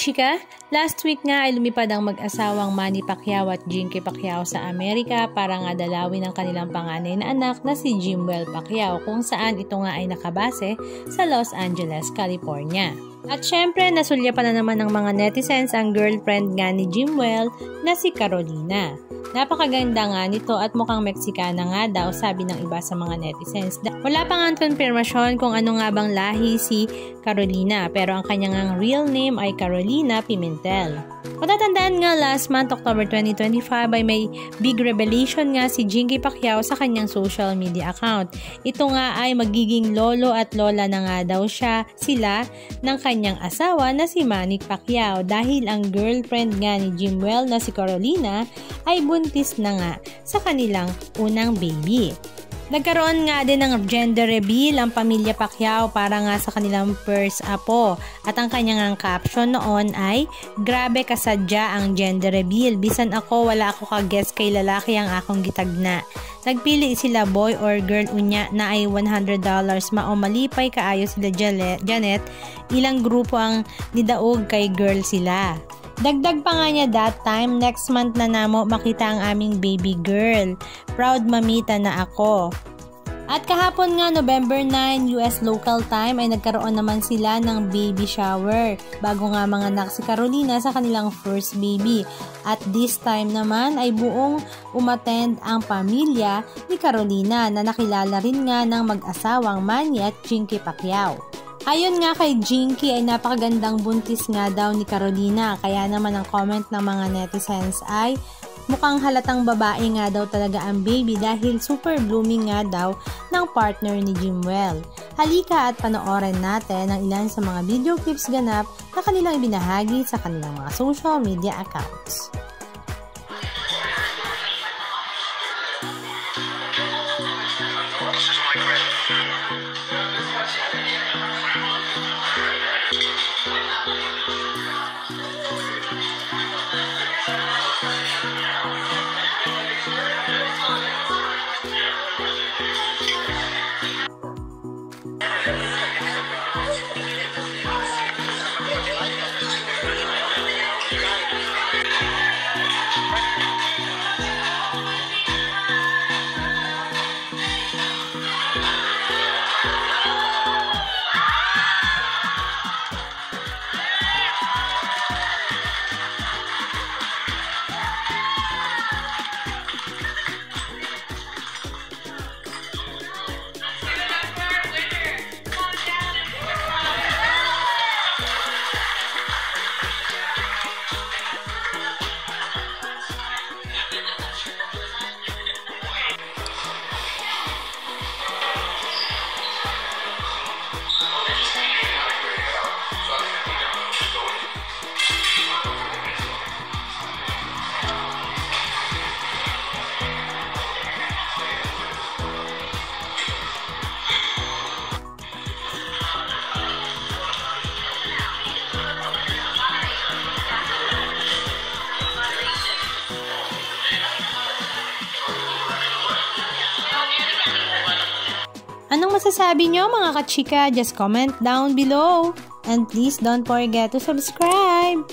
kachika, last week nga ay lumipad ang mag-asawang Manny Pacquiao at Jinky Pacquiao sa Amerika para nga dalawin ang kanilang panganay na anak na si Jimwell Pacquiao, kung saan ito nga ay nakabase sa Los Angeles, California. At syempre, nasulya pa na naman ng mga netizens ang girlfriend nga ni Jimwell na si Carolina. Napakaganda nga nito at mukhang Meksikana nga daw, sabi ng iba sa mga netizens. Wala pa nga konfirmasyon kung ano nga bang lahi si Carolina, pero ang kanyang real name ay Carolina Pimentel. Matatandaan nga last month, October 2025, ay may big revelation nga si Jinky Pacquiao sa kanyang social media account. Ito nga ay magiging lolo at lola na nga daw sila ng kanyang asawa na si Manny Pacquiao, dahil ang girlfriend nga ni Jimwell na si Carolina ay buntis na nga sa kanilang unang baby. Nagkaroon nga din ng gender reveal ang pamilya Pacquiao para nga sa kanilang first apo, at ang kanyang caption noon ay, "Grabe kasadya ang gender reveal, bisan ako wala ako ka-guess kay lalaki ang akong gitagna. Nagpili sila boy or girl unya na ay $100, mao malipay kaayo sila Janet, ilang grupo ang nidaog kay girl sila." Dagdag pa nga niya that time, "Next month na namo makita ang aming baby girl. Proud mamita na ako." At kahapon nga, November 9, US local time, ay nagkaroon naman sila ng baby shower bago nga manganak si Carolina sa kanilang first baby. At this time naman ay buong umattend ang pamilya ni Carolina na nakilala rin nga ng mag-asawang Manny at Jinky Pacquiao. Ayon nga kay Jinky ay napakagandang buntis nga daw ni Carolina, kaya naman ang comment ng mga netizens ay mukhang halatang babae nga daw talaga ang baby dahil super blooming nga daw ng partner ni Jimwell. Halika at panoorin natin ang ilan sa mga video clips ganap na kanilang ibinahagi sa kanilang mga social media accounts. Anong masasabi nyo mga kachika? Just comment down below. And please don't forget to subscribe.